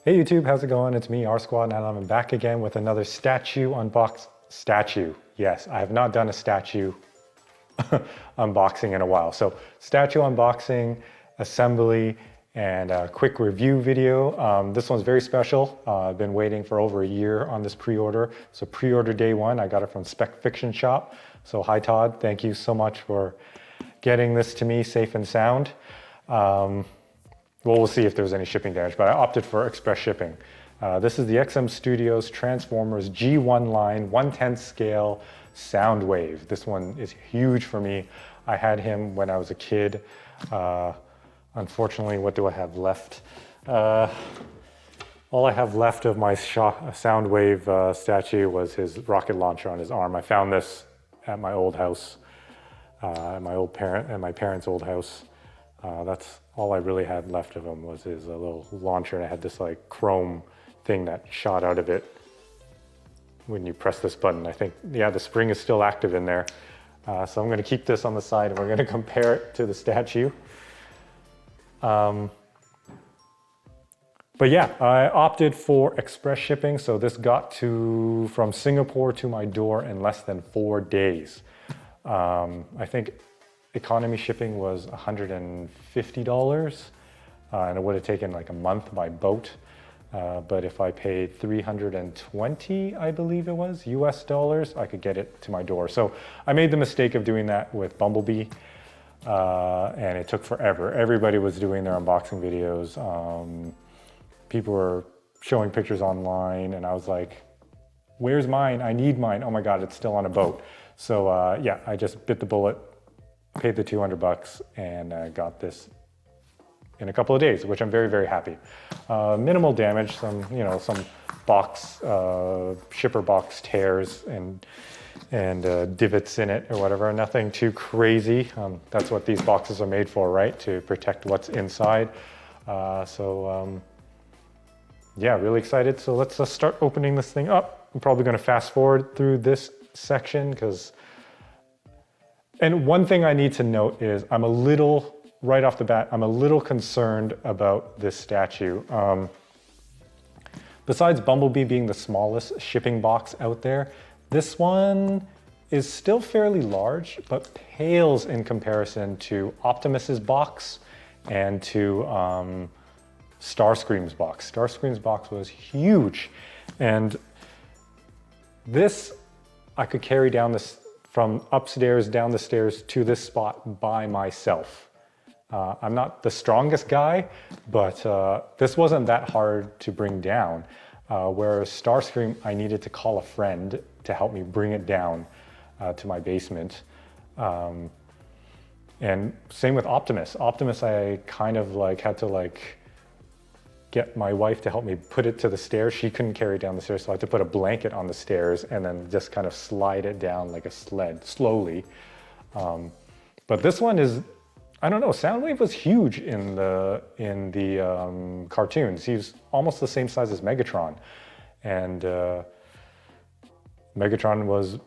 Hey YouTube, how's it going? It's me, R Squad, and I'm back again with another statue unbox. Statue, yes, I have not done a statue unboxing in a while. So statue unboxing, assembly, and a quick review video. This one's very special. I've been waiting for over a year on this pre-order. So pre-order day one, I got it from Spec Fiction Shop. So hi Todd, thank you so much for getting this to me safe and sound. Well, we'll see if there's any shipping damage, but I opted for express shipping. This is the XM Studios Transformers G1 line, 1/10 scale Soundwave. This one is huge for me. I had him when I was a kid. Unfortunately, what do I have left? All I have left of my Soundwave statue was his rocket launcher on his arm. I found this at my old house, at my parents' old house. That's all I really had left of him was his little launcher, and I had this like chrome thing that shot out of it when you press this button. I think, yeah, the spring is still active in there. So I'm gonna keep this on the side and we're gonna compare it to the statue. But yeah, I opted for express shipping. So this got from Singapore to my door in less than 4 days. I think economy shipping was $150, and it would have taken like a month by boat. But if I paid $320, I believe it was, US dollars, I could get it to my door. So I made the mistake of doing that with Bumblebee, and it took forever. Everybody was doing their unboxing videos. People were showing pictures online, and I was like, where's mine? I need mine. Oh my God, it's still on a boat. So yeah, I just bit the bullet, paid the 200 bucks, and got this in a couple of days, which I'm very, very happy. Minimal damage, some box, shipper box tears and divots in it or whatever, nothing too crazy. That's what these boxes are made for, right? To protect what's inside. Yeah, really excited. So let's start opening this thing up. I'm probably gonna fast forward through this section and one thing I need to note is right off the bat, I'm a little concerned about this statue. Besides Bumblebee being the smallest shipping box out there, this one is still fairly large, but pales in comparison to Optimus's box and to Starscream's box. Starscream's box was huge. And this, I could carry down this from upstairs down the stairs to this spot by myself. I'm not the strongest guy, but this wasn't that hard to bring down. Whereas Starscream, I needed to call a friend to help me bring it down to my basement. And same with Optimus. Optimus, I kind of had to get my wife to help me put it to the stairs. She couldn't carry it down the stairs, so I had to put a blanket on the stairs and then just kind of slide it down like a sled, slowly. But this one is, I don't know, Soundwave was huge in the cartoons. He was almost the same size as Megatron. And Megatron was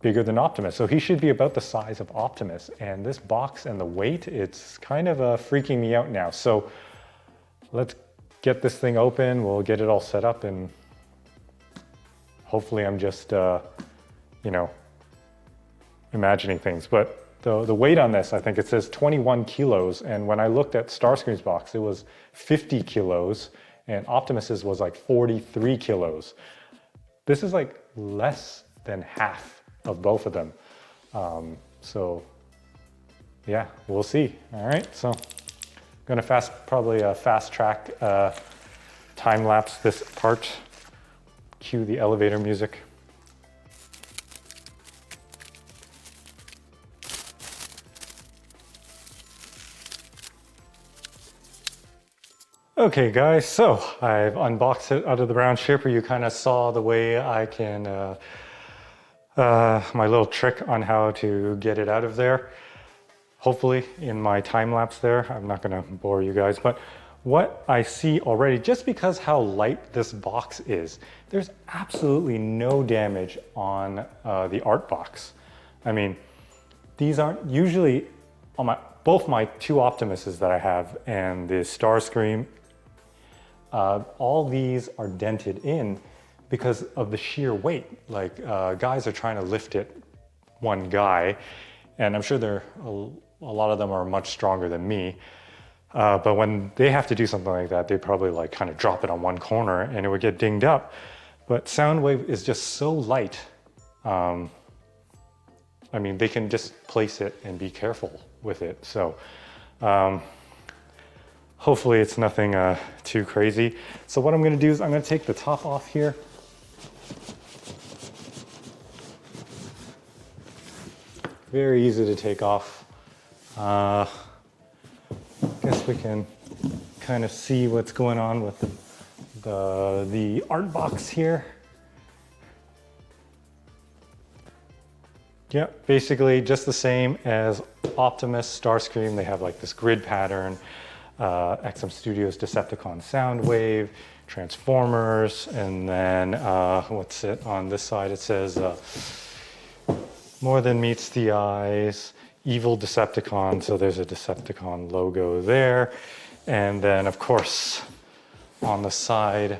bigger than Optimus, so he should be about the size of Optimus. And this box and the weight, it's kind of freaking me out now. So let's get this thing open. We'll get it all set up, and hopefully I'm just, imagining things. But the weight on this, I think it says 21 kilos. And when I looked at Starscream's box, it was 50 kilos, and Optimus's was like 43 kilos. This is like less than half of both of them. So yeah, we'll see. All right, so I'm gonna probably fast track, time lapse this part. Cue the elevator music. Okay guys, so I've unboxed it out of the brown shipper. You kind of saw the way I can, my little trick on how to get it out of there. Hopefully in my time lapse there. I'm not gonna bore you guys, but what I see already, just because how light this box is, there's absolutely no damage on the art box. I mean, these aren't usually on both my two Optimuses that I have and the Starscream all these are dented in because of the sheer weight. Like guys are trying to lift it, one guy, and I'm sure a lot of them are much stronger than me. But when they have to do something like that, they probably like kind of drop it on one corner and it would get dinged up. But Soundwave is just so light. I mean, they can just place it and be careful with it. So hopefully it's nothing too crazy. So what I'm gonna do is I'm gonna take the top off here. Very easy to take off. Guess we can kind of see what's going on with the art box here. Yeah, basically just the same as Optimus, Starscream. They have like this grid pattern. XM Studios, Decepticon, Soundwave, Transformers, and then what's it on this side? It says More Than Meets the Eyes, Evil Decepticon, so there's a Decepticon logo there. And then of course on the side,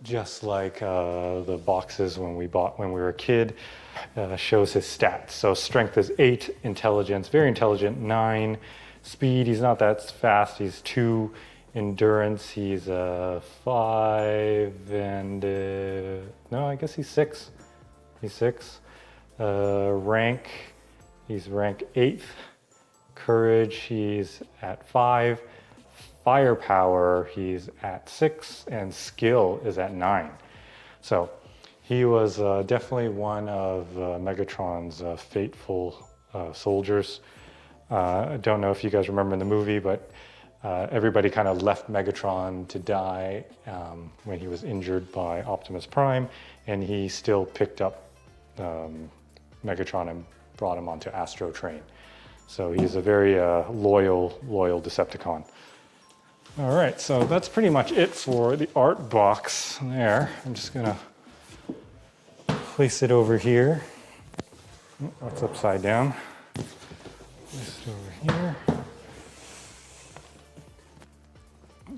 just like the boxes when we were a kid, shows his stats. So strength is 8, intelligence, very intelligent, 9, speed, he's not that fast, he's 2, endurance, he's 5, and no, I guess he's 6. He's 6. Rank, he's rank 8th. Courage, he's at 5. Firepower, he's at 6, and skill is at 9. So he was definitely one of Megatron's faithful soldiers. I don't know if you guys remember in the movie, but everybody kind of left Megatron to die when he was injured by Optimus Prime, and he still picked up Megatron and brought him onto Astro Train. So he's a very loyal Decepticon. All right, so that's pretty much it for the art box there. I'm just gonna place it over here. Oh, that's upside down. Place it over here.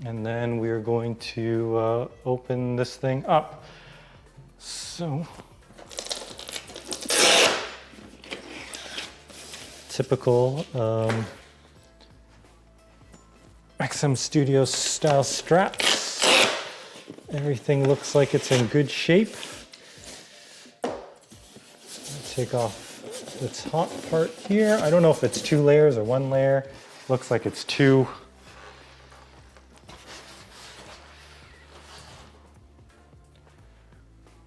And then we're going to open this thing up. So, typical XM Studios style straps. Everything looks like it's in good shape. Take off the top part here. I don't know if it's 2 layers or 1 layer. Looks like it's 2.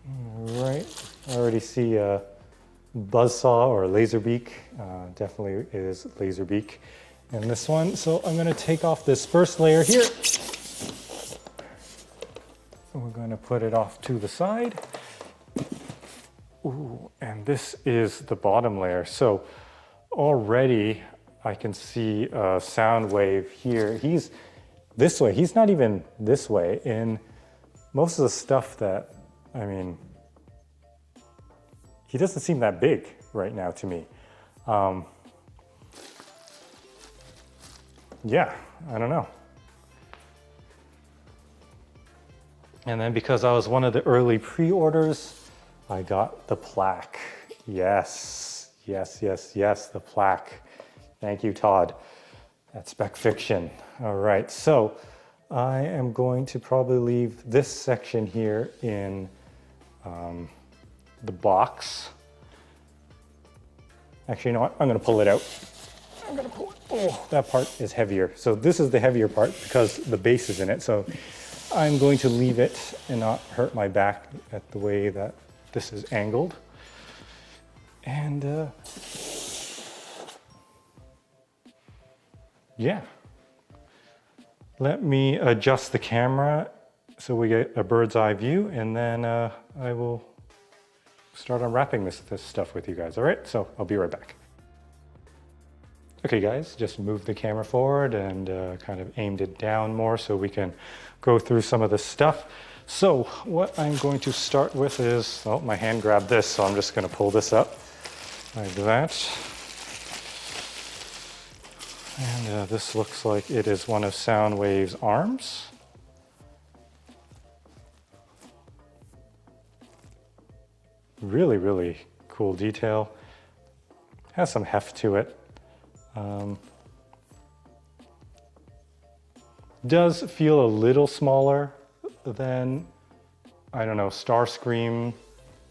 All right, I already see a buzzsaw or Laserbeak. Definitely is Laserbeak in this one. So I'm gonna take off this first layer here. We're gonna put it off to the side. Ooh, and this is the bottom layer. So already I can see Soundwave here. He's this way, he's not even this way. In most of the stuff that, I mean, he doesn't seem that big right now to me. Yeah, I don't know. And then because I was one of the early pre-orders, I got the Plaque. Yes, yes, yes, yes, the Plaque. Thank you, Todd, at Spec Fiction. All right, so I am going to probably leave this section here in the box. Actually, you know what? I'm gonna pull it out. I'm gonna pull it. Oh, that part is heavier. So this is the heavier part because the base is in it. So I'm going to leave it and not hurt my back at the way that this is angled. And yeah. Let me adjust the camera so we get a bird's eye view, and then I will start unwrapping this stuff with you guys. All right, so I'll be right back. Okay guys, just moved the camera forward and kind of aimed it down more so we can go through some of the stuff. So what I'm going to start with is, oh, my hand grabbed this, so I'm just gonna pull this up like that. And this looks like it is one of Soundwave's arms. Really, really cool detail. Has some heft to it. Does feel a little smaller than, I don't know, Starscream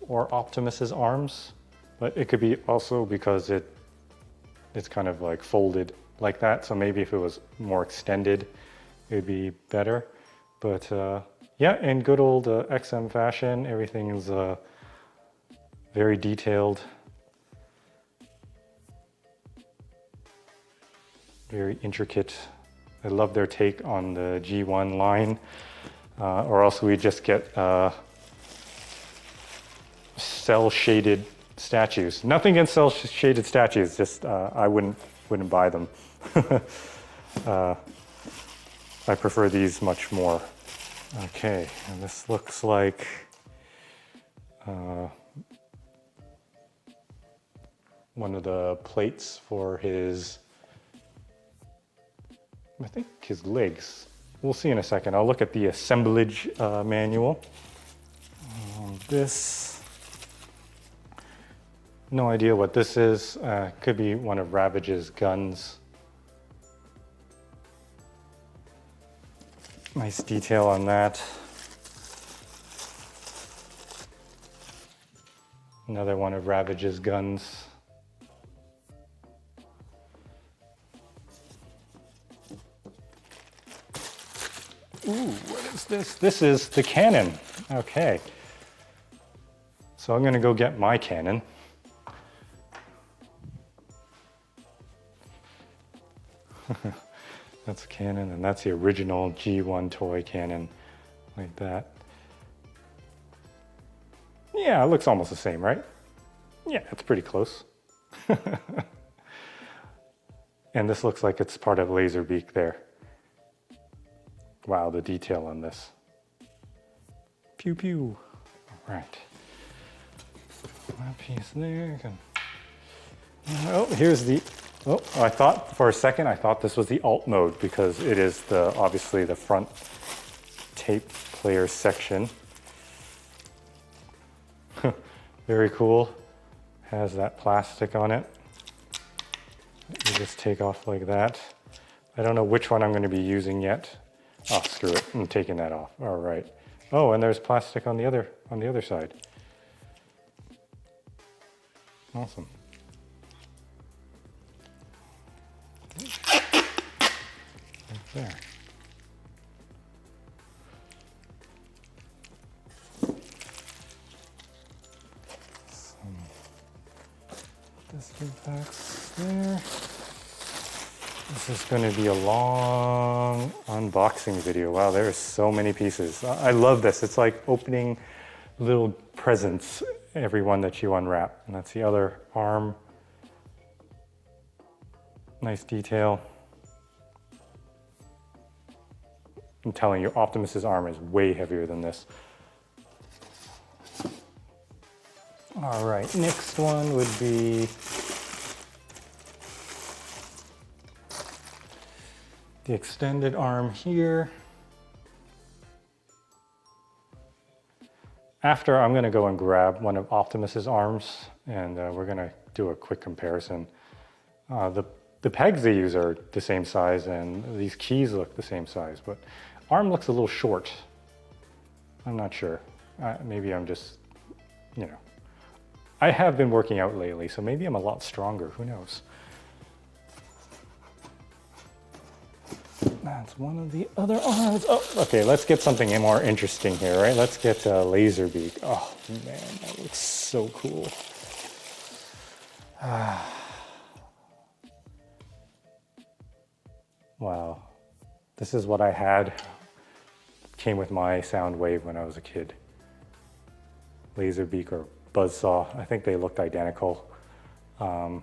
or Optimus's arms, but it could be also because it's kind of like folded like that. So maybe if it was more extended, it'd be better. But yeah, in good old XM fashion, everything is very detailed, very intricate. I love their take on the G1 line, or else we just get cell-shaded statues. Nothing against cell-shaded statues, just I wouldn't buy them. I prefer these much more. Okay, and this looks like one of the plates for his, I think his legs. We'll see in a second. I'll look at the assemblage manual. This, no idea what this is. Could be one of Ravage's guns. Nice detail on that. Another one of Ravage's guns. Ooh, what is this? This is the cannon. Okay. So I'm gonna go get my cannon. That's a cannon, and that's the original G1 toy cannon, like that. Yeah, it looks almost the same, right? Yeah, it's pretty close. And this looks like it's part of Laserbeak there. Wow, the detail on this. Pew pew. All right. That piece there. Oh, here's the. Oh, I thought for a second, I thought this was the alt mode because it is obviously the front tape player section. Very cool. Has that plastic on it. You just take off like that. I don't know which one I'm going to be using yet. Oh, screw it. I'm taking that off. All right. Oh, and there's plastic on the other side. Awesome. Right there. Some blister packs there. This is going to be a long unboxing video. Wow, there are so many pieces. I love this. It's like opening little presents, every one that you unwrap. And that's the other arm. Nice detail. I'm telling you, Optimus's arm is way heavier than this. All right, next one would be the extended arm here. After, I'm gonna go and grab one of Optimus's arms, and we're gonna do a quick comparison. The pegs they use are the same size, and these keys look the same size, but arm looks a little short. I'm not sure. Maybe I'm just, you know. I have been working out lately, so maybe I'm a lot stronger, who knows? That's one of the other arms. Oh, okay, let's get something more interesting here, right? Let's get Laserbeak. Oh man, that looks so cool. Wow, this is what I had. Came with my Soundwave when I was a kid. Laserbeak or Buzzsaw. I think they looked identical. I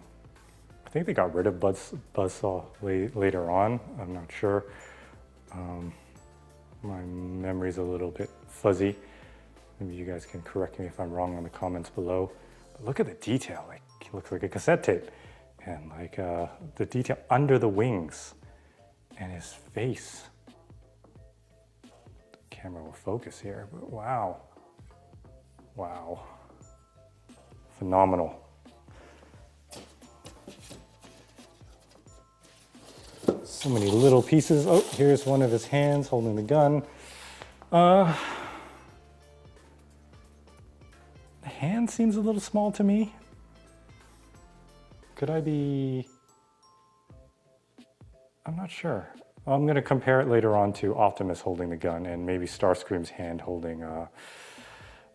think they got rid of Buzzsaw later on. I'm not sure. My memory's a little bit fuzzy. Maybe you guys can correct me if I'm wrong in the comments below. But look at the detail. Like, it looks like a cassette tape. And like the detail under the wings and his face. The camera will focus here, but wow. Wow. phenomenal. So many little pieces. Oh, here's one of his hands holding the gun. The hand seems a little small to me. Could I be... I'm not sure. I'm going to compare it later on to Optimus holding the gun and maybe Starscream's hand holding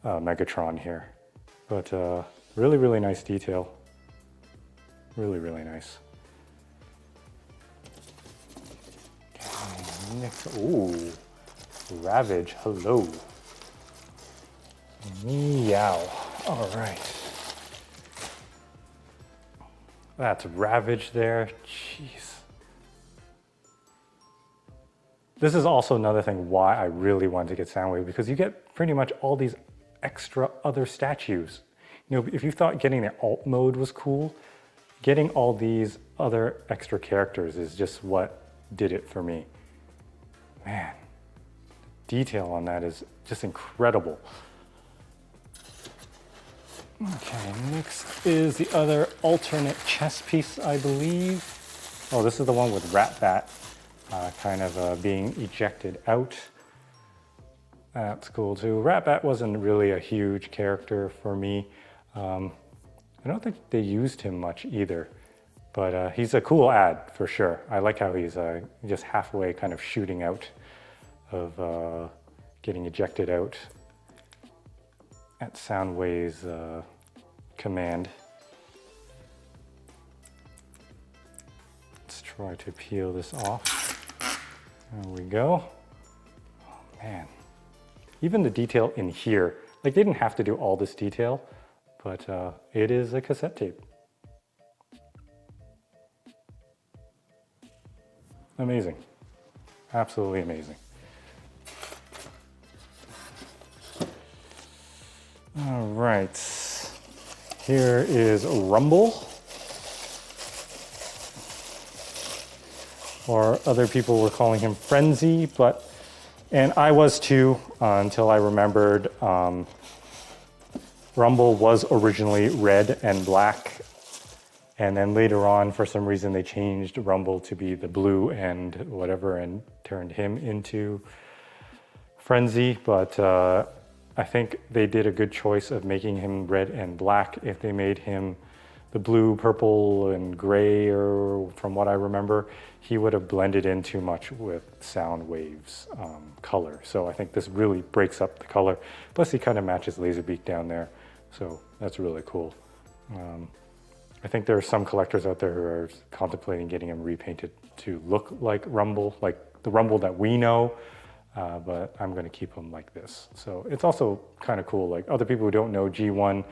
Megatron here. But really, really nice detail. Really, really nice. Okay, next, ooh, Ravage, hello. Meow. All right. That's Ravage there. Jeez. This is also another thing why I really wanted to get Soundwave, because you get pretty much all these extra other statues. You know, if you thought getting the alt mode was cool, getting all these other extra characters is just what did it for me. Man, the detail on that is just incredible. Okay, next is the other alternate chess piece, I believe. Oh, this is the one with Ratbat kind of being ejected out. That's cool too. Ratbat wasn't really a huge character for me. I don't think they used him much either, but he's a cool ad for sure. I like how he's just halfway kind of shooting out of getting ejected out at Soundwave's command. Let's try to peel this off. There we go. Oh man. Even the detail in here, like they didn't have to do all this detail, but it is a cassette tape. Amazing. Absolutely amazing. All right. Here is Rumble. Or other people were calling him Frenzy, and I was too, until I remembered Rumble was originally red and black, and then later on, for some reason, they changed Rumble to be the blue and whatever, and turned him into Frenzy, but I think they did a good choice of making him red and black. If they made him the blue, purple, and gray, or from what I remember, he would have blended in too much with Soundwave's color. So I think this really breaks up the color. Plus he kind of matches Laserbeak down there. So that's really cool. I think there are some collectors out there who are contemplating getting him repainted to look like Rumble, like the Rumble that we know, but I'm gonna keep him like this. So it's also kind of cool, like other people who don't know G1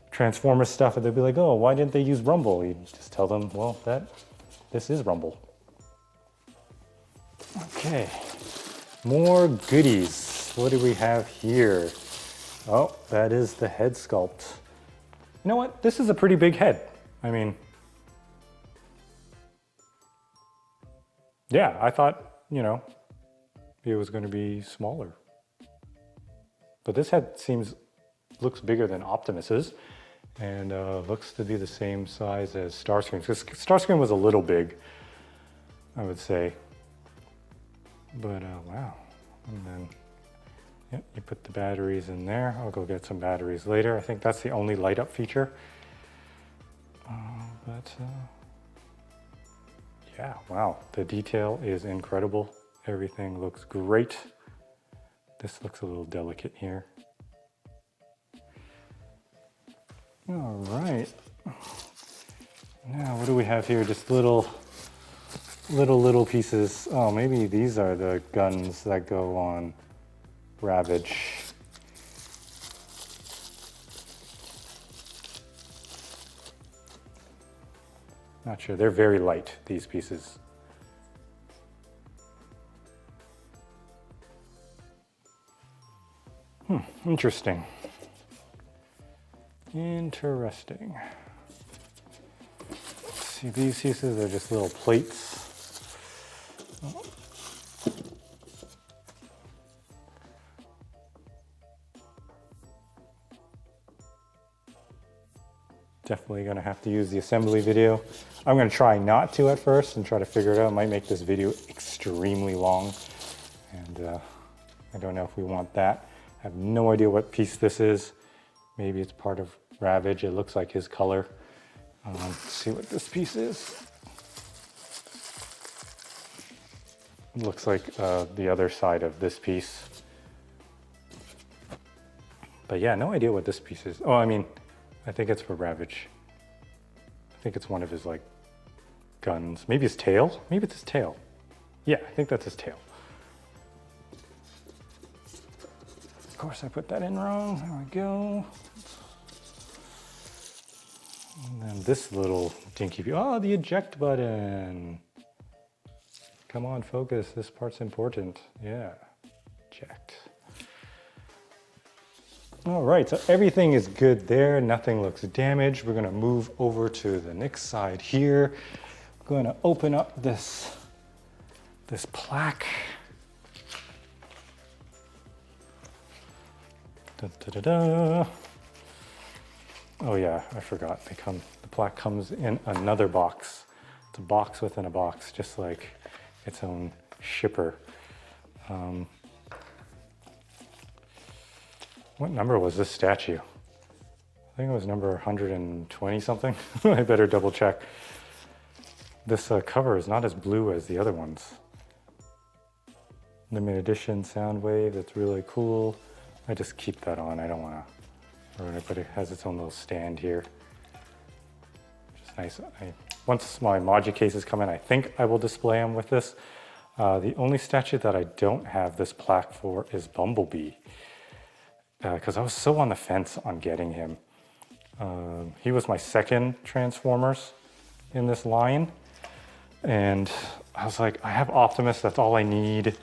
Transformers stuff, and they'll be like, oh, why didn't they use Rumble? You just tell them, well, this is Rumble. Okay, more goodies. What do we have here? Oh, that is the head sculpt. You know what? This is a pretty big head. I mean, yeah, I thought, you know, it was going to be smaller. But this head looks bigger than Optimus's, and looks to be the same size as Starscream. Because Starscream was a little big, I would say. But wow. And then yep, you put the batteries in there. I'll go get some batteries later. I think that's the only light up feature. Yeah, wow. The detail is incredible. Everything looks great. This looks a little delicate here. All right. Now, what do we have here? Just little pieces. Oh, maybe these are the guns that go on Ravage. Not sure. They're very light, these pieces. Interesting. Interesting. Let's see, these pieces are just little plates. Oh. definitely gonna have to use the assembly video. I'm gonna try not to at first and try to figure it out. I might make this video extremely long, and I don't know if we want that. I have no idea what piece this is. Maybe it's part of Ravage. It looks like his color. Let's see what this piece is. It looks like the other side of this piece. But yeah, no idea what this piece is. Oh, I mean, I think it's for Ravage. I think it's one of his like guns. Maybe his tail? Maybe it's his tail. Yeah, I think that's his tail. Of course I put that in wrong. There we go. And then this little dinky view. Oh, the eject button. Come on, focus. This part's important. Yeah, eject. All right, so everything is good there. Nothing looks damaged. We're gonna move over to the next side here. We're gonna open up this plaque. Da, da, da, da. Oh yeah, I forgot. The plaque comes in another box. It's a box within a box, just like its own shipper. What number was this statue? I think it was number 120 something. I better double check. This cover is not as blue as the other ones. Limited edition Soundwave, that's really cool. I just keep that on, I don't want to ruin it, but it has its own little stand here. Which is nice. Once my Moji cases come in, I think I will display them with this. The only statue that I don't have this plaque for is Bumblebee. Because I was so on the fence on getting him. He was my second Transformers in this line. And I was like, I have Optimus, that's all I need.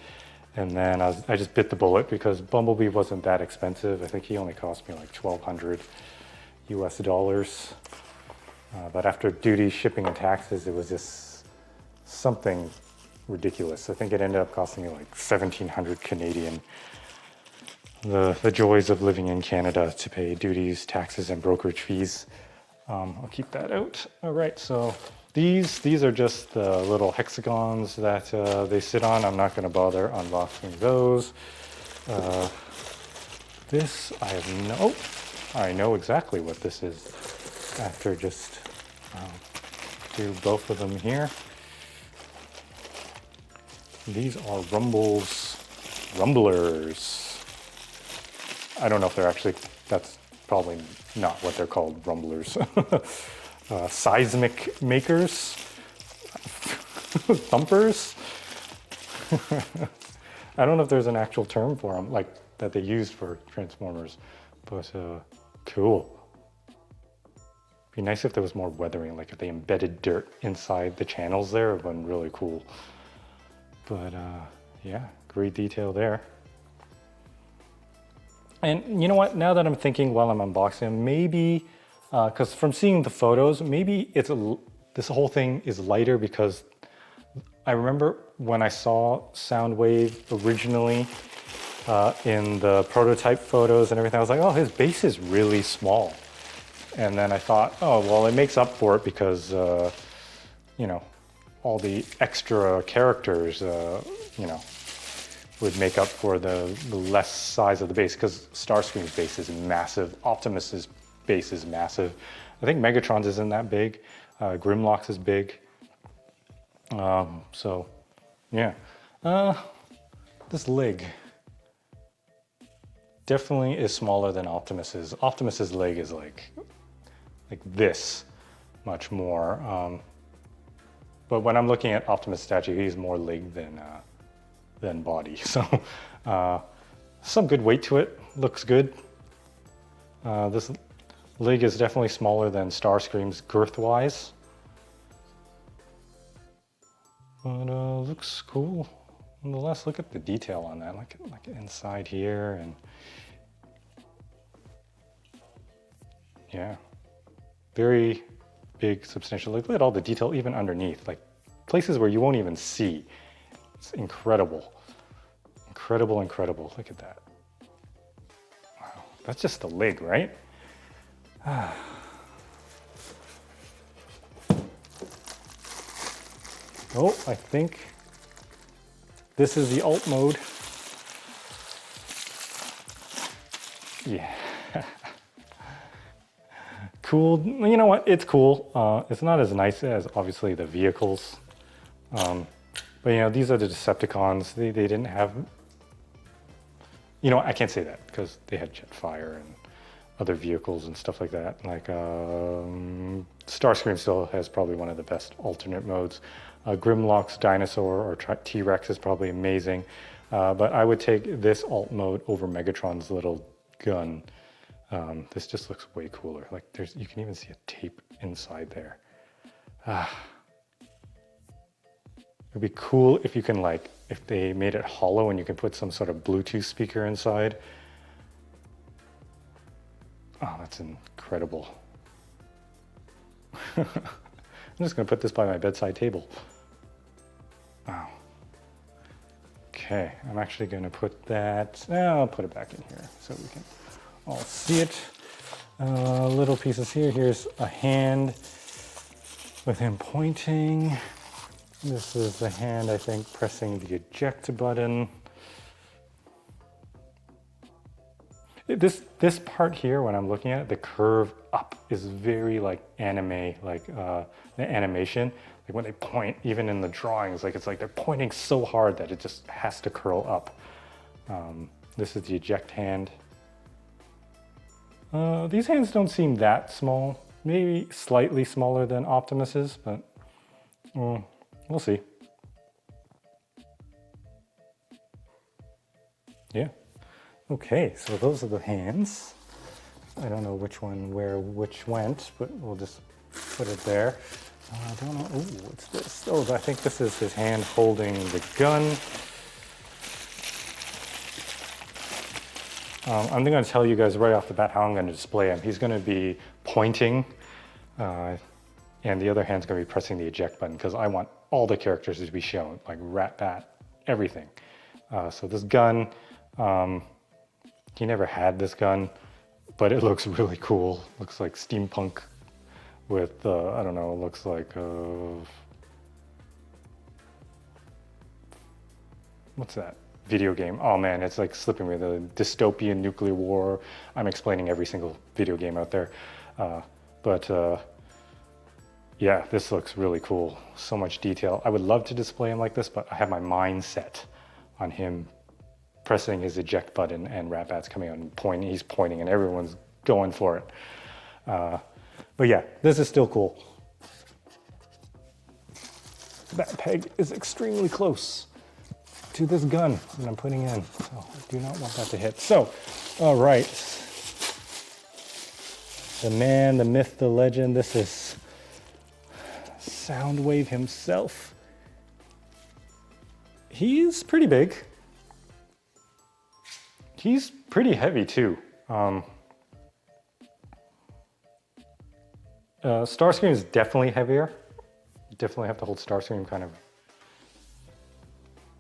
And then I just bit the bullet because Bumblebee wasn't that expensive. I think he only cost me like $1,200 US. But after duty, shipping, and taxes, it was just something ridiculous. I think it ended up costing me like 1,700 Canadian. The joys of living in Canada to pay duties, taxes, and brokerage fees. I'll keep that out. All right, so these are just the little hexagons that they sit on. I'm not going to bother unboxing those. This I know exactly what this is after just do both of them here. These are rumblers. I don't know if they're actually, that's probably not what they're called, rumblers. Seismic makers, thumpers. I don't know if there's an actual term for them, like that they used for Transformers, but cool. Be nice if there was more weathering, like if they embedded dirt inside the channels there, it would have been really cool. But yeah, great detail there. And you know what, now that I'm thinking while I'm unboxing them, maybe, because from seeing the photos, maybe this whole thing is lighter because I remember when I saw Soundwave originally in the prototype photos and everything, I was like, oh, his base is really small. And then I thought, oh, well, it makes up for it because, you know, all the extra characters, you know, would make up for the less size of the base, because Starscream's base is massive, Optimus's base is massive. I think Megatron's isn't that big, Grimlock's is big. So, yeah. This leg definitely is smaller than Optimus's. Optimus's leg is like this, much more. But when I'm looking at Optimus statue, he's more leg than body. So some good weight to it, looks good. This leg is definitely smaller than Starscream's girth-wise. But looks cool. Nonetheless, look at the detail on that, like inside here, and yeah, very big, substantial. Look at all the detail even underneath, like places where you won't even see. It's incredible. Incredible, incredible. Look at that. Wow, that's just the leg, right? Oh, I think this is the alt mode. Yeah. Cool. You know what? It's cool. It's not as nice as obviously the vehicles. But you know, these are the Decepticons. They didn't have, you know, I can't say that because they had Jetfire and other vehicles and stuff like that. Like Starscream still has probably one of the best alternate modes. Grimlock's Dinosaur or T-Rex is probably amazing. But I would take this alt mode over Megatron's little gun. This just looks way cooler. Like you can even see a tape inside there. It'd be cool if you can if they made it hollow and you can put some sort of Bluetooth speaker inside. Oh, that's incredible. I'm just gonna put this by my bedside table. Wow. Okay, I'm actually gonna put that, I'll put it back in here so we can all see it. Little pieces here. Here's a hand with him pointing. This is the hand, I think, pressing the eject button. This part here, when I'm looking at it, the curve up is very like anime, like the animation. Like when they point, even in the drawings, like it's like they're pointing so hard that it just has to curl up. This is the eject hand. These hands don't seem that small. Maybe slightly smaller than Optimus's, but we'll see. Yeah. Okay, so those are the hands. I don't know which one where which went, but we'll just put it there. I don't know. Ooh, what's this? Oh, I think this is his hand holding the gun. I'm going to tell you guys right off the bat how I'm going to display him. He's going to be pointing, and the other hand's going to be pressing the eject button because I want all the characters to be shown, like Ratbat, everything. So this gun, he never had this gun, but it looks really cool. Looks like steampunk with, I don't know, it looks like, what's that? Video game. Oh man, it's like slipping me. The dystopian nuclear war. I'm explaining every single video game out there. Yeah, this looks really cool. So much detail. I would love to display him like this, but I have my mind set on him pressing his eject button and Ratbat's coming out and pointing. He's pointing and everyone's going for it. But yeah, this is still cool. That peg is extremely close to this gun that I'm putting in. So I do not want that to hit. So, all right. The man, the myth, the legend. This is Soundwave himself. He's pretty big. He's pretty heavy too. Starscream is definitely heavier. You definitely have to hold Starscream kind of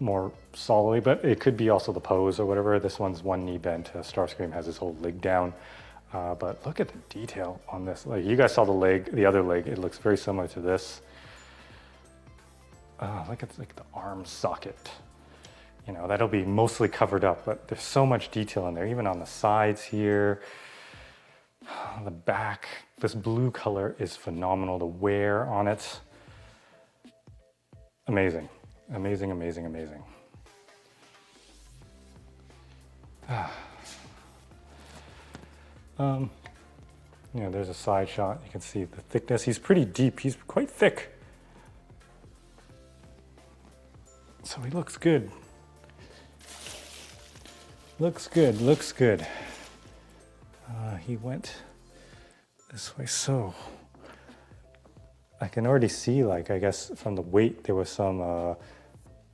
more solidly, but it could be also the pose or whatever. This one's one knee bent. Starscream has his whole leg down. But look at the detail on this. Like you guys saw the leg, the other leg. It looks very similar to this. Like it's like the arm socket. You know, that'll be mostly covered up, but there's so much detail in there, even on the sides here. On the back, this blue color is phenomenal. The wear on it, amazing. Amazing, amazing, amazing. You know, there's a side shot. You can see the thickness. He's pretty deep. He's quite thick. So he looks good. Looks good, looks good. He went this way, so I can already see, like, I guess from the weight, there was some,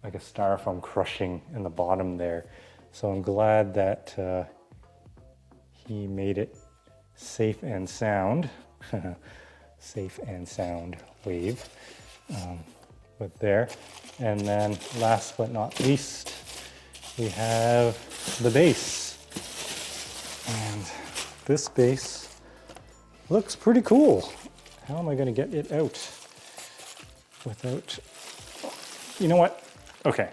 like a styrofoam crushing in the bottom there. So I'm glad that he made it safe and sound. Safe and sound wave. But there. And then last but not least, we have the base. And this base looks pretty cool. How am I going to get it out without you know what? Okay,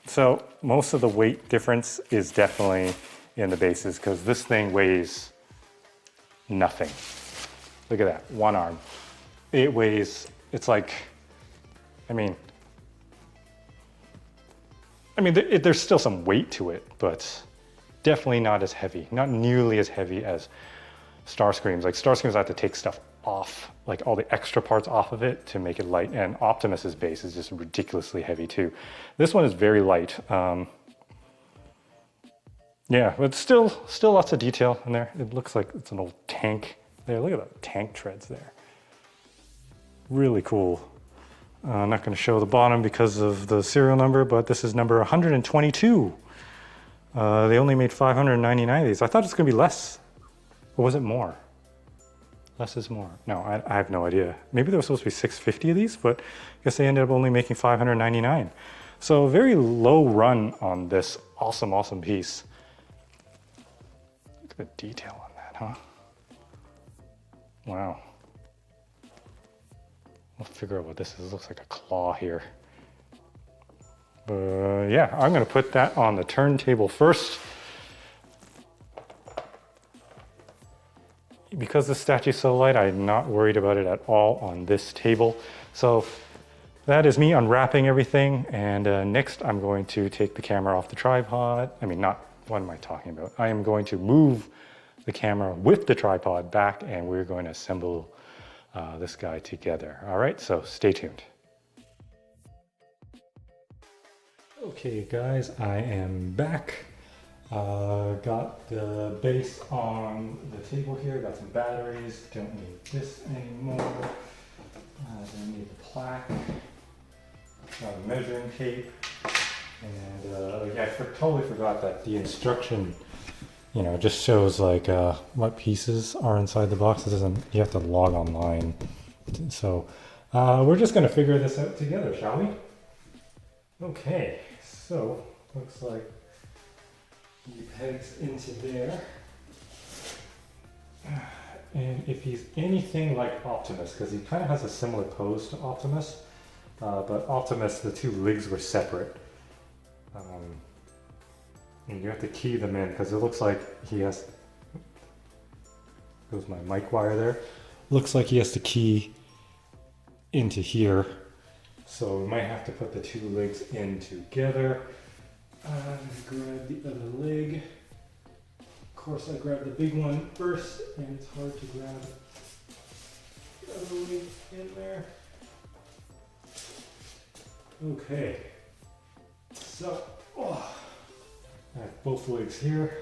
so most of the weight difference is definitely in the bases because this thing weighs nothing. Look at that, one arm. It weighs, it's like, I mean, there's still some weight to it, but definitely not as heavy, not nearly as heavy as Starscream's. Like Starscream's, I have to take stuff off, like all the extra parts off of it to make it light, and Optimus's base is just ridiculously heavy too. This one is very light. Yeah, but still lots of detail in there. It looks like it's an old tank there. Look at the tank treads there. Really cool. I'm not going to show the bottom because of the serial number, but this is number 122. They only made 599 of these. I thought it was going to be less. Or was it more? Less is more. No, I have no idea. Maybe there was supposed to be 650 of these, but I guess they ended up only making 599. So very low run on this awesome, awesome piece. Look at the detail on that, huh? Wow. I'll figure out what this is. It looks like a claw here. But yeah, I'm gonna put that on the turntable first. Because the statue's so light, I'm not worried about it at all on this table. So that is me unwrapping everything. And next I'm going to take the camera off the tripod. I mean, not, what am I talking about? I am going to move the camera with the tripod back and we're going to assemble this guy together. All right, so stay tuned. Okay guys, I am back. Got the base on the table here, got some batteries, don't need this anymore. Don't need the plaque, got a measuring tape, and yeah, I totally forgot that the instruction, you know, just shows like what pieces are inside the box. It doesn't, you have to log online. So we're just gonna figure this out together, shall we? Okay, so looks like he pegs into there. And if he's anything like Optimus, because he kind of has a similar pose to Optimus, but Optimus, the two legs were separate. And you have to key them in because it looks like he has, goes my mic wire there. Looks like he has to key into here. So we might have to put the two legs in together. Grab the other leg. Of course, I grabbed the big one first, and it's hard to grab the other leg in there. Okay, so I have both legs here.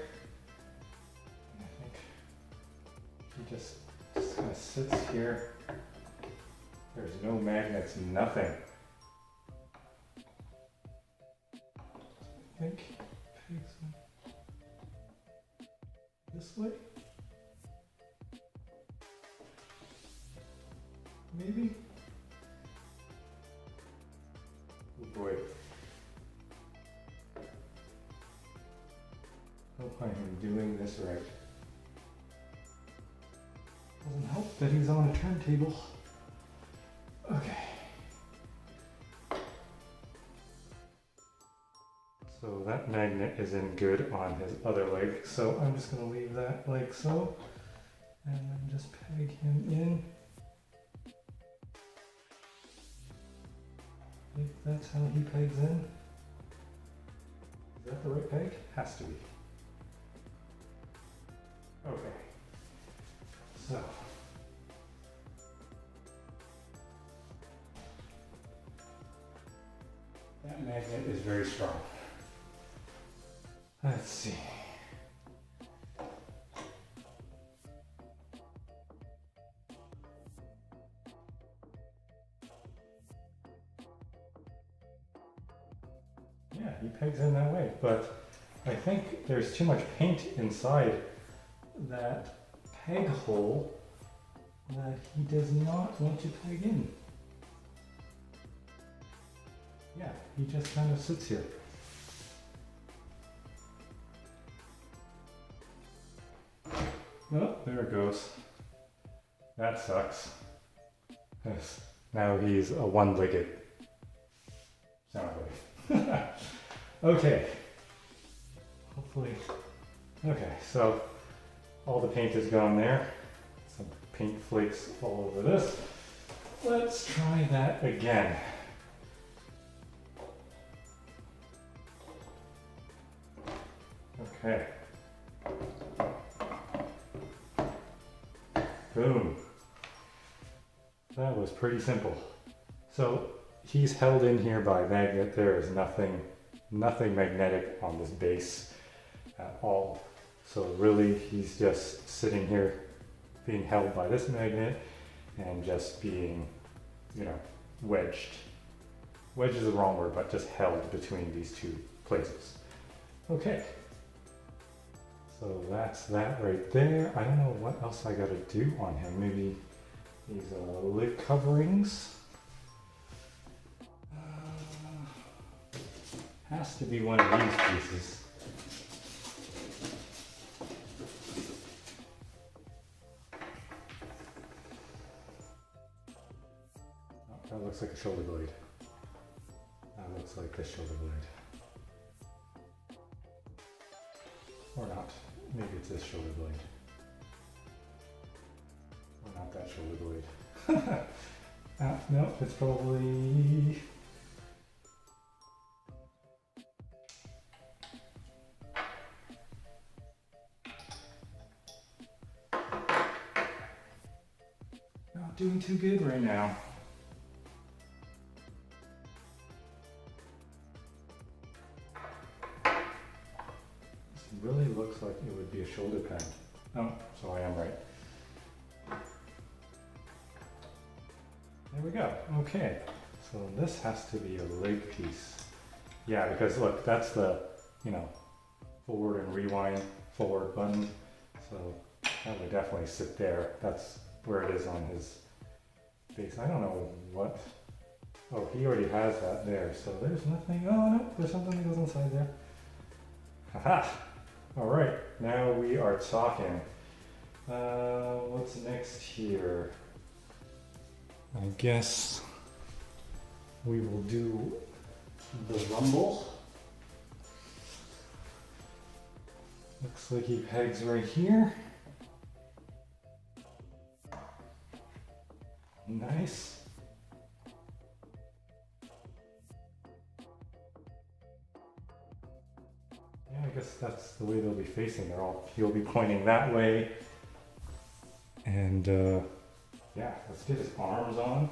And I think he just kind of sits here. There's no magnets, nothing. I think pegs this way? Maybe? Oh boy. Hope I am doing this right. Doesn't help that he's on a turntable. Okay. So that magnet isn't good on his other leg, so I'm just going to leave that like so, and then just peg him in. I think that's how he pegs in. Is that the right peg? Has to be. Okay. So. That magnet is very strong. Let's see. Yeah, he pegs in that way, but I think there's too much paint inside that peg hole that he does not want to peg in. Yeah, he just kind of sits here. Oh, there it goes. That sucks. Yes. Now he's a one-legged Soundwave. Okay. Hopefully. Okay, so all the paint is gone there. Some paint flakes all over this. Let's try that again. Okay. Boom. That was pretty simple. So he's held in here by magnet. There is nothing magnetic on this base at all. So really he's just sitting here being held by this magnet and just being, you know, wedged. Wedged is the wrong word, but just held between these two places. Okay. So that's that right there. I don't know what else I gotta do on him. Maybe these lid coverings. Has to be one of these pieces. Oh, that looks like a shoulder blade. That looks like the shoulder blade. Or not. Maybe it's this shoulder blade. Or not that shoulder blade. No, it's probably... not doing too good right now. Really looks like it would be a shoulder pad. Oh, so I am right. There we go. Okay, so this has to be a leg piece. Yeah, because look, that's the, you know, forward and rewind forward button. So that would definitely sit there. That's where it is on his base. I don't know what. Oh, he already has that there. So there's nothing. Oh no, there's something that goes inside there. Haha. All right, now we are talking. What's next here? I guess we will do the rumble. Looks like he pegs right here. Nice. I guess that's the way they'll be facing. He'll be pointing that way. And yeah, let's get his arms on.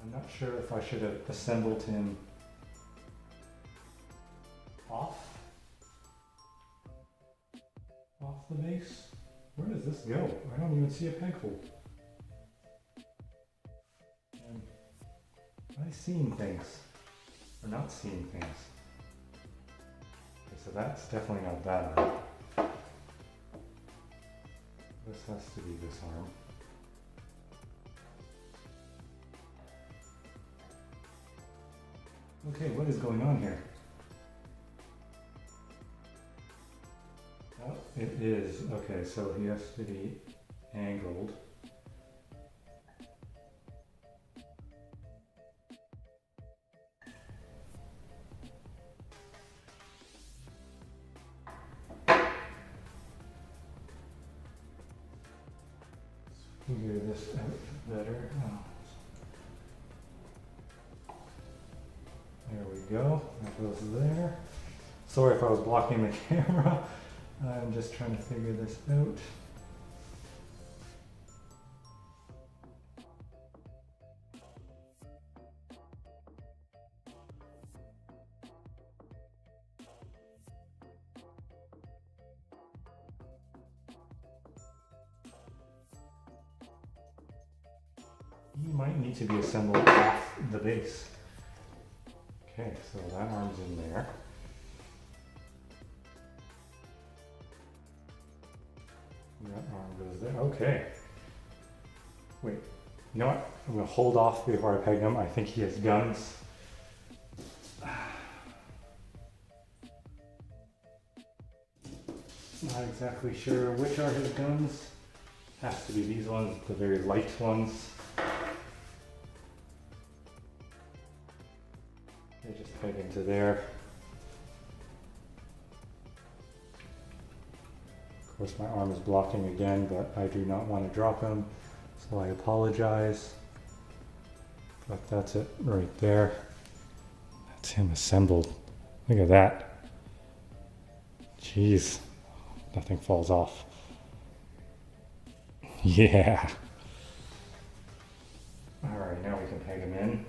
I'm not sure if I should have assembled him off the base. Where does this go? I don't even see a peg hole. Am I seeing things? Or not seeing things? Okay, so that's definitely not that arm. This has to be this arm. Okay, what is going on here? Oh, it is. Okay, so he has to be angled. Figure this out better. Oh. There we go. That goes there. Sorry if I was blocking the camera. I'm just trying to figure this out. You might need to be assembled off the base. Okay, so that arm's in there. That arm goes there. Okay. Wait, you know what? I'm gonna hold off before I peg him. I think he has guns. Not exactly sure which are his guns. Has to be these ones, the very light ones. They just peg into there. Of course, my arm is blocking again, but I do not want to drop him, so I apologize. But that's it right there. That's him assembled. Look at that. Jeez, nothing falls off. Yeah. All right, now we can peg him in.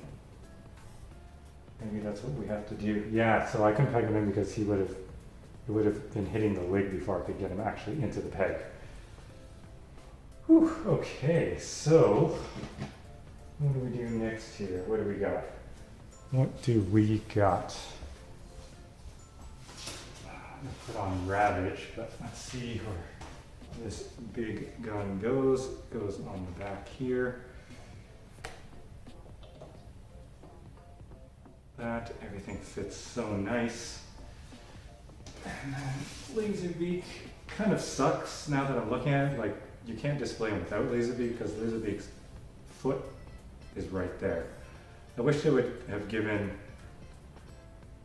Maybe that's what we have to do. Yeah, so I couldn't peg him in because he would have been hitting the lid before I could get him actually into the peg. Whew, okay, so what do we do next here? What do we got? What do we got? I'm gonna put on Ravage, but let's see where this big gun goes. It goes on the back here. That, everything fits so nice. And then Laserbeak kind of sucks now that I'm looking at it. Like, you can't display him without Laserbeak because Laserbeak's foot is right there. I wish they would have given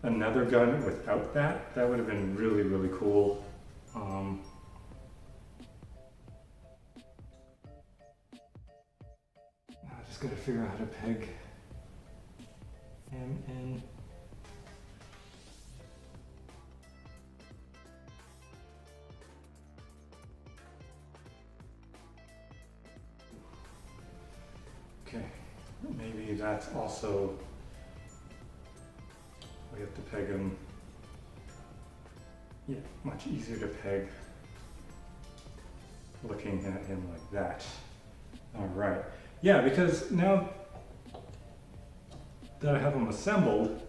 another gun without that. That would have been really, really cool. I just gotta figure out how to peg him in. Okay, maybe that's also, we have to peg him, yeah, much easier to peg looking at him like that. All right, yeah, because now that I have him assembled,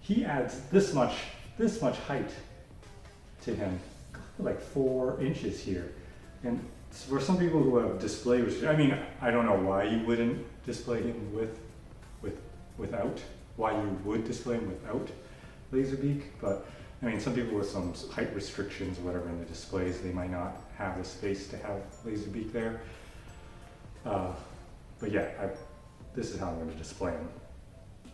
he adds this much height to him, like 4 inches here. And for some people who have display restrictions, I mean, I don't know why you wouldn't display him without, why you would display him without Laserbeak, but I mean, some people with some height restrictions or whatever in the displays, they might not have the space to have Laserbeak there. But yeah, this is how I'm going to display him.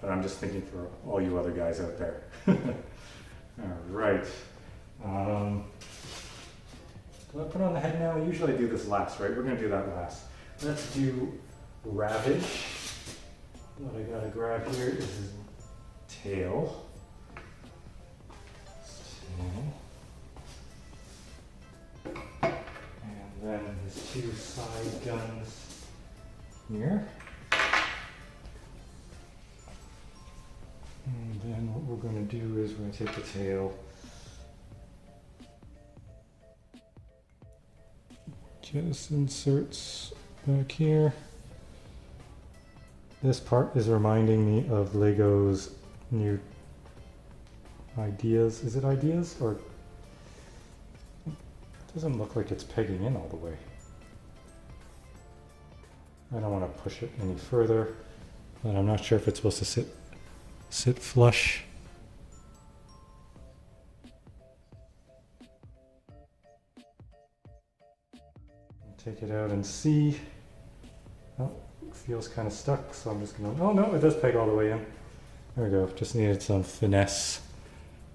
But I'm just thinking for all you other guys out there. All right. Do I put on the head now? Usually I do this last, right? We're going to do that last. Let's do Ravage. What I got to grab here is his tail. And then his 2 side guns here. And then what we're going to do is we're going to take the tail, just inserts back here. This part is reminding me of Lego's new Ideas. Is it Ideas? Or it doesn't look like it's pegging in all the way. I don't want to push it any further, but I'm not sure if it's supposed to sit flush. Take it out and see. Oh, it feels kind of stuck, so I'm just gonna, oh no, it does peg all the way in. There we go, just needed some finesse,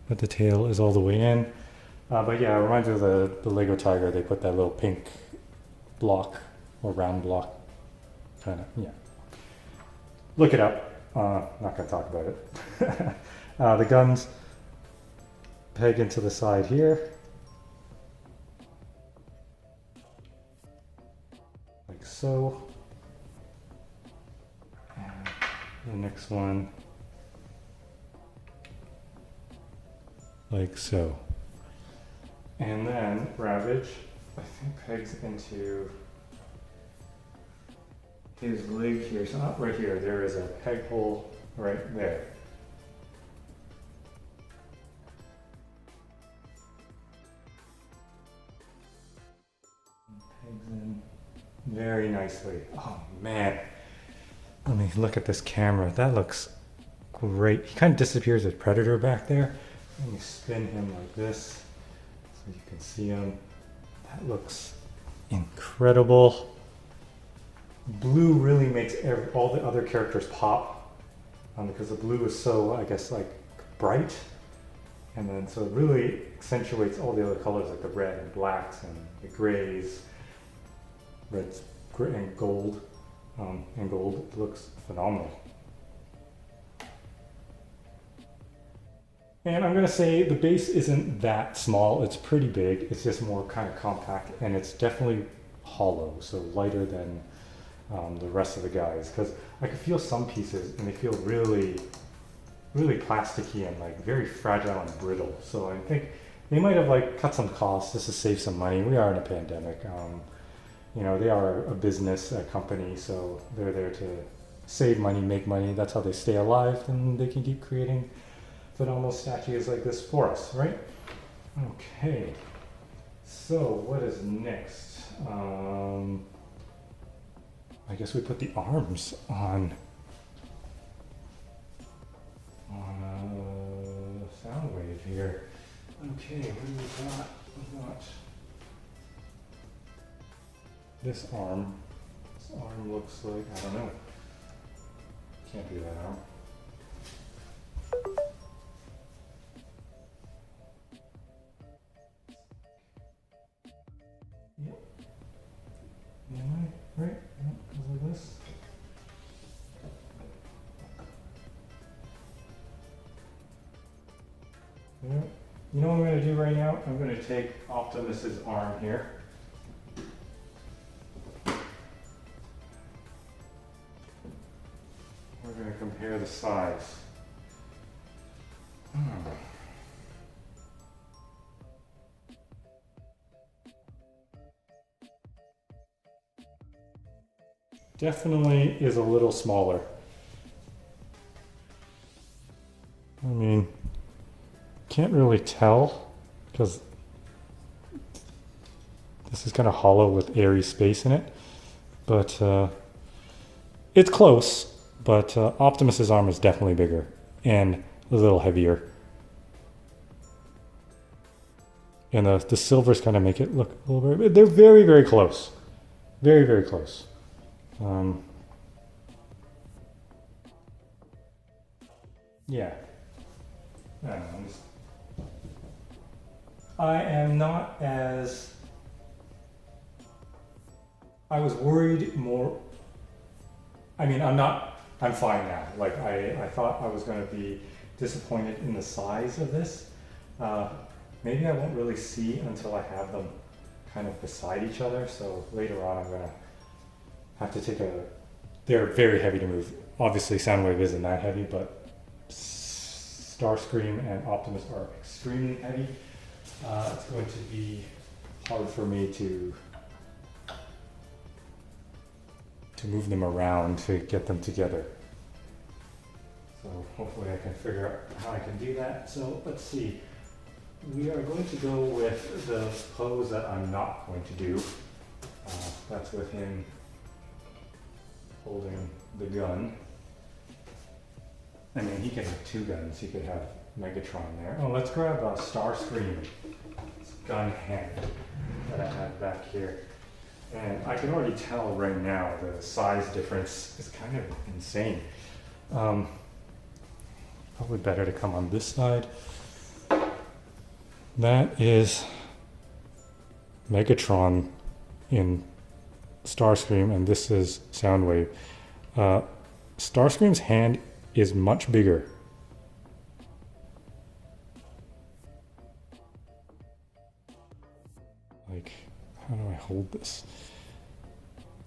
but the tail is all the way in. But yeah, it reminds me of the Lego Tiger. They put that little pink block, or round block, kind of, yeah. Look it up. Not gonna talk about it. The guns peg into the side here. Like so. And the next one, like so. And then Ravage, I think, pegs into his leg here. So not right here, there is a peg hole right there. Pegs in very nicely. Oh man. Let me look at this camera. That looks great. He kind of disappears as Predator back there. Let me spin him like this so you can see him. That looks incredible. blue really makes all the other characters pop, because the blue is so, I guess, like bright, and then so it really accentuates all the other colors, like the red and blacks and the grays, reds and gold. And gold looks phenomenal. And I'm gonna say the base isn't that small, it's pretty big, it's just more kind of compact, and it's definitely hollow, so lighter than the rest of the guys, because I could feel some pieces and they feel really, really plasticky and like very fragile and brittle. So I think they might have like cut some costs just to save some money. We are in a pandemic. You know, they are a business, a company, so they're there to save money, make money. That's how they stay alive, and they can keep creating phenomenal statues like this for us, right? Okay, so what is next? I guess we put the arms on Soundwave here. Okay, what do we got? We got this arm. This arm looks like, I don't know. Can't be that arm. Yep. Am I right? Yep, goes like this. Yeah. You know what I'm going to do right now? I'm going to take Optimus's arm here. We're going to compare the size. Definitely is a little smaller. I mean, can't really tell because this is kind of hollow with airy space in it, but it's close. But Optimus's arm is definitely bigger and a little heavier. And the silvers kind of make it look a little bit, they're very, very close. Very, very close. Yeah. I don't know, I am not as, I was worried more, I mean, I'm fine now. Like I thought I was going to be disappointed in the size of this. Maybe I won't really see until I have them kind of beside each other. So later on I'm going to have to take they're very heavy to move. Obviously Soundwave isn't that heavy, but Starscream and Optimus are extremely heavy. It's going to be hard for me to move them around to get them together. So hopefully I can figure out how I can do that. So let's see. We are going to go with the pose that I'm not going to do. That's with him holding the gun. I mean, he could have two guns. He could have Megatron there. Oh, let's grab Starscream's gun hand that I have back here. And I can already tell right now the size difference is kind of insane. Probably better to come on this side. That is Megatron in Starscream, and this is Soundwave. Starscream's hand is much bigger. Like, how do I hold this?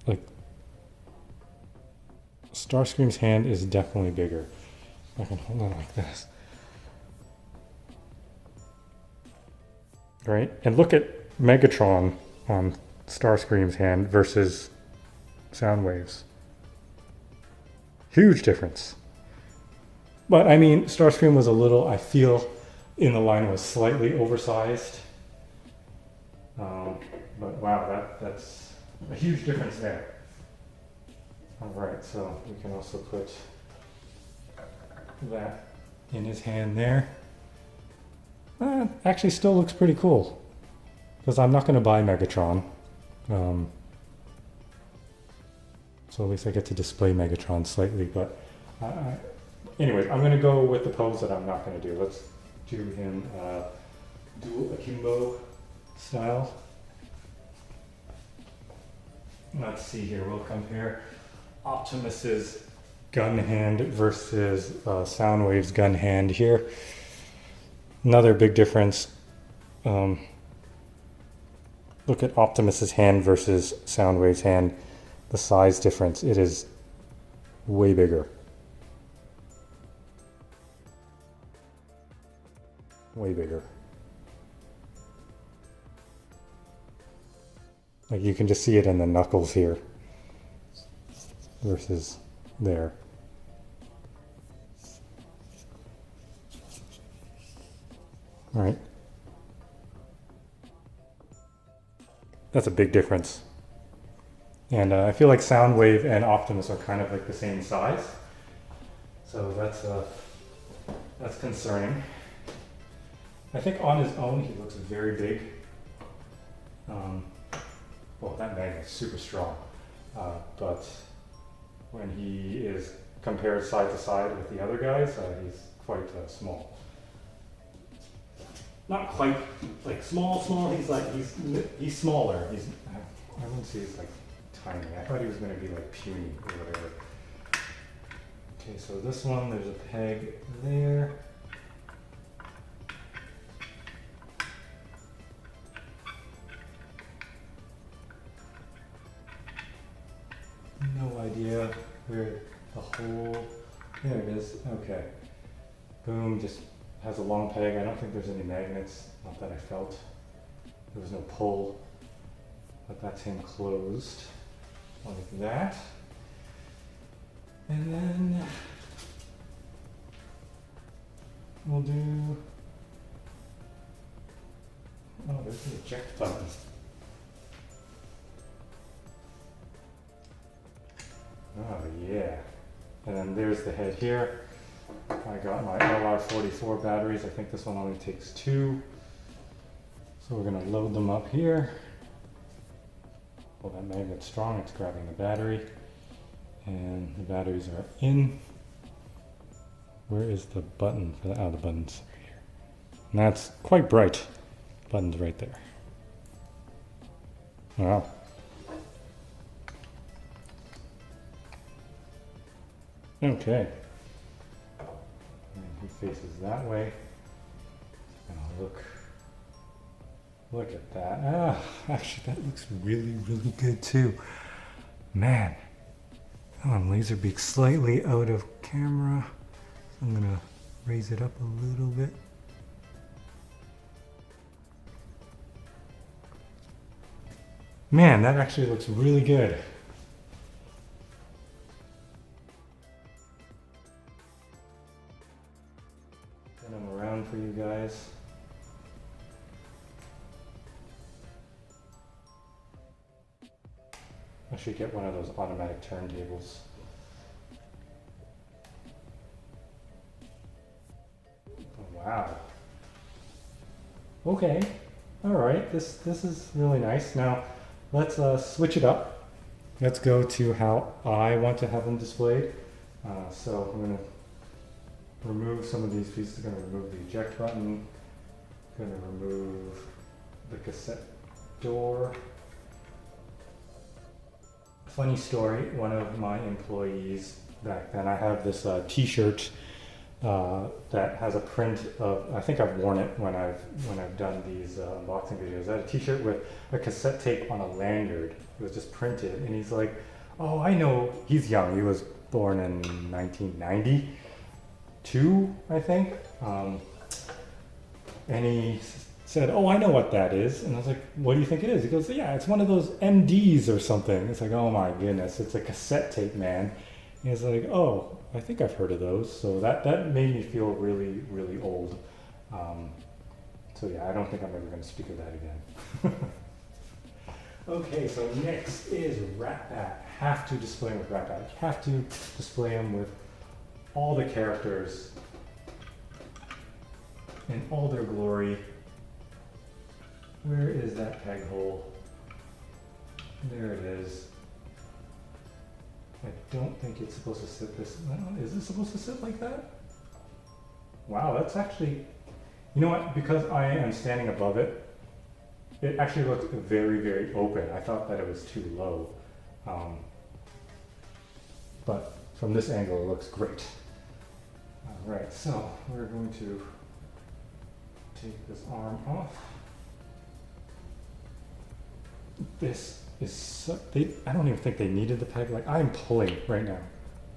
Like, Starscream's hand is definitely bigger. I can hold it like this. Right? And look at Megatron on Starscream's hand versus Soundwave's. Huge difference. But I mean, Starscream was a little, I feel, in the line was slightly oversized. But wow, that's a huge difference there. All right, so we can also put that in his hand there. Actually still looks pretty cool, because I'm not going to buy Megatron. So So at least I get to display Megatron slightly, but anyways, I'm gonna go with the pose that I'm not gonna do. Let's do him dual akimbo style. Let's see here, we'll compare Optimus's gun hand versus Soundwave's gun hand here. Another big difference. Look at Optimus's hand versus Soundwave's hand. The size difference, it is way bigger. Way bigger. Like you can just see it in the knuckles here versus there. All right. That's a big difference. And I feel like Soundwave and Optimus are kind of like the same size. So that's concerning. I think on his own he looks very big. Well, that magnet's super strong. But when he is compared side to side with the other guys, he's quite small. Not quite like small. He's smaller. I wouldn't say he's like tiny. I thought he was going to be like puny or whatever. Okay, so this one, there's a peg there. No idea where the hole, there it is, okay. Boom, just has a long peg. I don't think there's any magnets, not that I felt. There was no pull, but that's him closed, like that. And then we'll do, oh, there's the eject button. Oh yeah, and then there's the head here. I got my LR44 batteries. I think this one only takes 2. So we're gonna load them up here. Well, that magnet's strong, it's grabbing the battery. And the batteries are in. Where is the button for the, oh, the button's right here. And that's quite bright. Button's right there. Wow. Okay. And he faces that way. And look at that. Ah, actually that looks really, really good too. Man. Oh, I'm Laserbeak slightly out of camera. I'm gonna raise it up a little bit. Man, that actually looks really good. Turn them around for you guys. I should get one of those automatic turntables. Oh, wow. Okay. All right. This is really nice. Now let's switch it up. Let's go to how I want to have them displayed. So I'm going to remove some of these pieces. I'm going to remove the eject button. I'm going to remove the cassette door. Funny story, one of my employees back then, I have this t-shirt that has a print of, I think I've worn it when I've done these unboxing videos. I had a t-shirt with a cassette tape on a lanyard. It was just printed, and he's like, oh, I know, he's young, he was born in 1992, I think. And he said, oh, I know what that is. And I was like, what do you think it is? He goes, yeah, it's one of those MDs or something. It's like, oh my goodness, it's a cassette tape, man. And he's like, oh, I think I've heard of those. So that made me feel really, really old. So yeah, I don't think I'm ever going to speak of that again. Okay, so next is Ratbat. Have to display him with Ratbat. Have to display him with all the characters in all their glory. Where is that peg hole? There it is. I don't think it's supposed to sit this, is it supposed to sit like that? Wow, that's actually, you know what, because I am standing above it, it actually looks very, very open. I thought that it was too low. But from this angle, it looks great. All right, so we're going to take this arm off. This is so, I don't even think they needed the peg. Like, I'm pulling right now,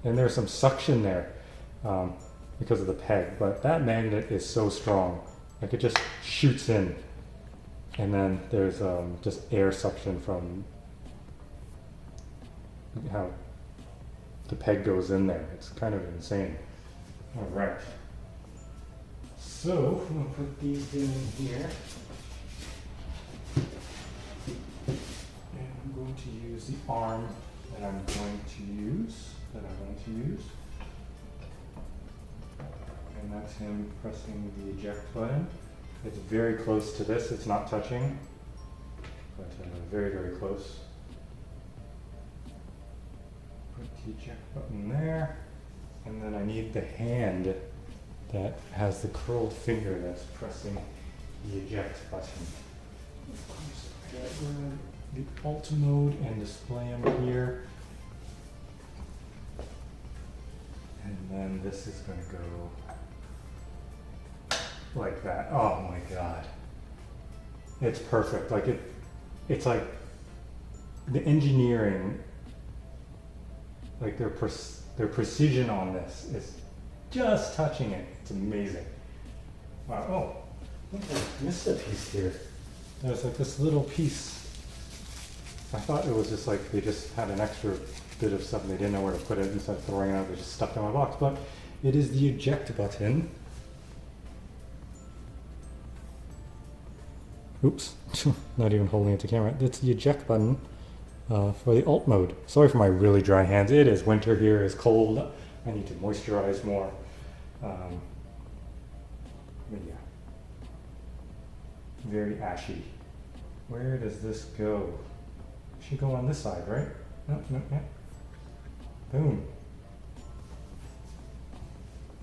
and there's some suction there because of the peg, but that magnet is so strong. Like, it just shoots in, and then there's just air suction from how the peg goes in there. It's kind of insane. All right. So I'm gonna put these in here. And I'm going to use the arm that I'm going to use. And that's him pressing the eject button. It's very close to this. It's not touching, but very, very close. Put the eject button there. And then I need the hand that has the curled finger that's pressing the eject button. Of course, get the alt mode and display them here. And then this is going to go like that. Oh my god. It's perfect. Like it's like the engineering, like their precision on this is just touching it. It's amazing. Wow. Oh, look, I missed a piece here. There's like this little piece. I thought it was just like they just had an extra bit of stuff and they didn't know where to put it. Instead of throwing it out, they just stuck it in my box. But it is the eject button. Oops, not even holding it to camera. It's the eject button for the alt mode. Sorry for my really dry hands. It is winter here, it's cold. I need to moisturize more. But yeah, very ashy. Where does this go? It should go on this side, right? No, yeah. Boom.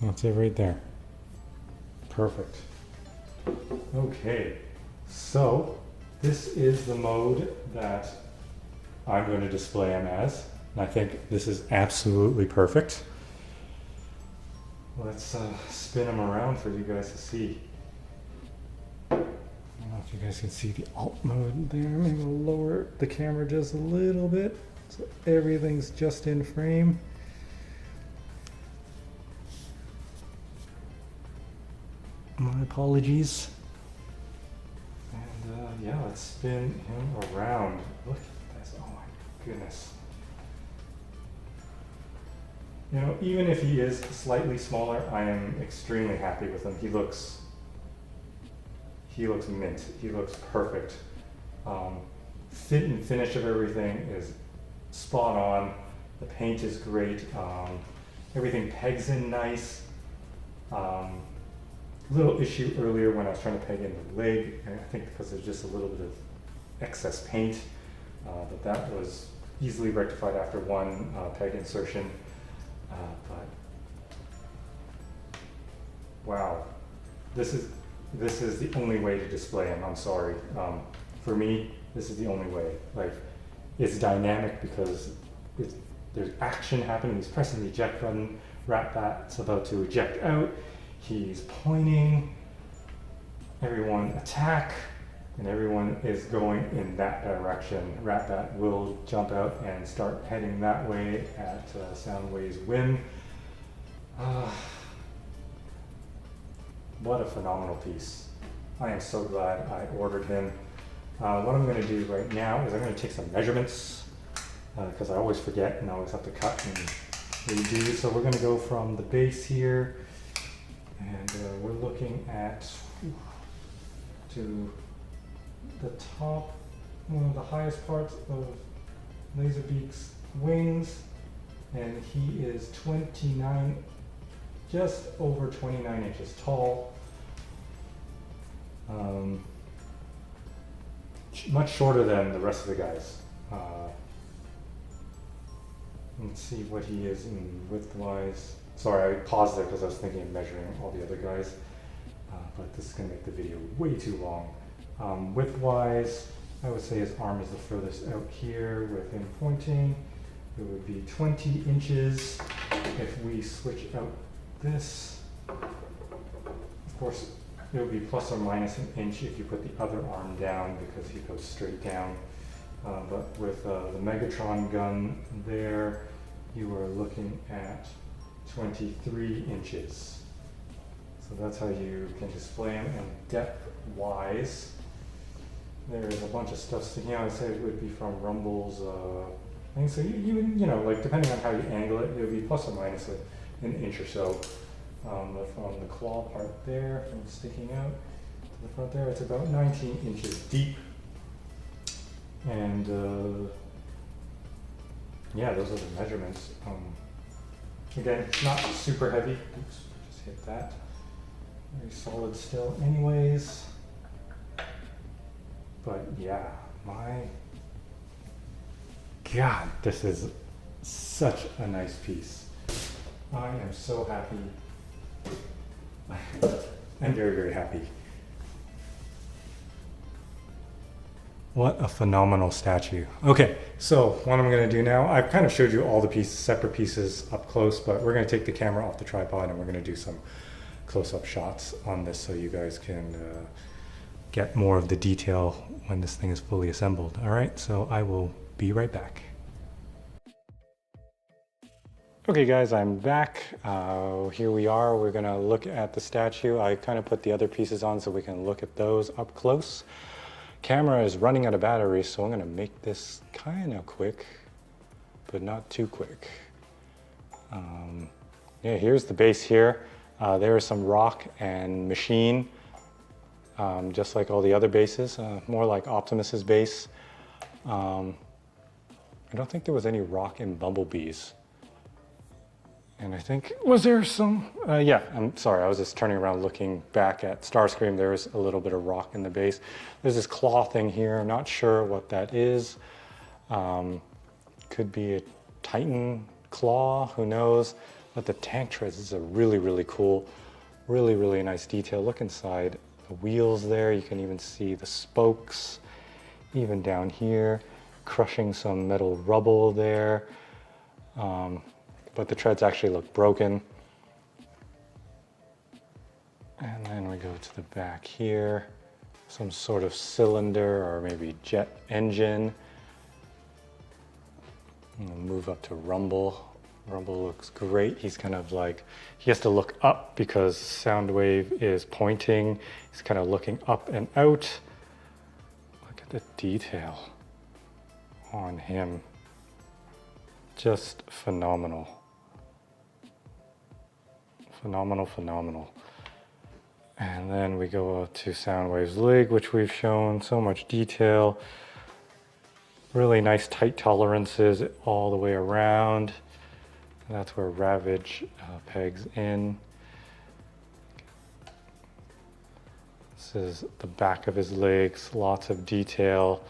That's it right there. Perfect. Okay, so this is the mode that I'm going to display them as. And I think this is absolutely perfect. Let's spin them around for you guys to see. I don't know if you guys can see the alt mode there. Maybe we'll lower the camera just a little bit so everything's just in frame. My apologies. And yeah, let's spin him around. Look at this. Oh my goodness. You know, even if he is slightly smaller, I am extremely happy with him. He looks mint. He looks perfect. Fit and finish of everything is spot on. The paint is great. Everything pegs in nice. Little issue earlier when I was trying to peg in the leg, and I think because there's just a little bit of excess paint, but that was easily rectified after one peg insertion. But wow, this is the only way to display him. I'm sorry. For me, this is the only way. Like, it's dynamic because there's action happening. He's pressing the eject button. Ratbat's about to eject out. He's pointing. Everyone attack, and everyone is going in that direction. Ratbat will jump out and start heading that way at Soundwave's whim. What a phenomenal piece. I am so glad I ordered him. What I'm going to do right now is I'm going to take some measurements because I always forget and I always have to cut and redo. So we're going to go from the base here, and we're looking at to the top, one of the highest parts of Laserbeak's wings, and he is 29, just over 29 inches tall. Much shorter than the rest of the guys. Let's see what he is in width-wise. Sorry, I paused there because I was thinking of measuring all the other guys, but this is going to make the video way too long. Width-wise, I would say his arm is the furthest out here with him pointing. It would be 20 inches if we switch out this. Of course, it would be plus or minus an inch if you put the other arm down because he goes straight down. But with the Megatron gun there, you are looking at 23 inches. So that's how you can display them. And depth-wise, there's a bunch of stuff sticking out. I say it would be from Rumble's thing. So you know, like depending on how you angle it, it would be plus or minus an inch or so. But from the claw part there, from sticking out to the front there, it's about 19 inches deep. And yeah, those are the measurements. Again, it's not super heavy. Oops, just hit that. Very solid still anyways. But yeah, my God, this is such a nice piece. I am so happy. I'm very, very happy. What a phenomenal statue. Okay, so what I'm gonna do now, I've kind of showed you all the pieces, separate pieces up close, but we're gonna take the camera off the tripod and we're gonna do some close-up shots on this so you guys can get more of the detail when this thing is fully assembled. All right, so I will be right back. Okay guys, I'm back. Here we are. We're gonna look at the statue. I kind of put the other pieces on so we can look at those up close. Camera is running out of battery, so I'm gonna make this kind of quick, but not too quick. Yeah, here's the base here. There is some rock and machine, just like all the other bases, more like Optimus's base. I don't think there was any rock in Bumblebee's. And I think, was there some? Yeah, I'm sorry, I was just turning around looking back at Starscream. There's a little bit of rock in the base. There's this claw thing here, I'm not sure what that is. Could be a Titan claw, who knows? But the tank treads is a really, really cool, really, really nice detail. Look inside the wheels there. You can even see the spokes, even down here, crushing some metal rubble there. But the treads actually look broken. And then we go to the back here, some sort of cylinder or maybe jet engine. We'll move up to Rumble. Rumble looks great. He's kind of like, he has to look up because Soundwave is pointing. He's kind of looking up and out. Look at the detail on him. Just phenomenal. Phenomenal, phenomenal. And then we go up to Soundwave's leg, which we've shown so much detail. Really nice tight tolerances all the way around. And that's where Ravage pegs in. This is the back of his legs, lots of detail,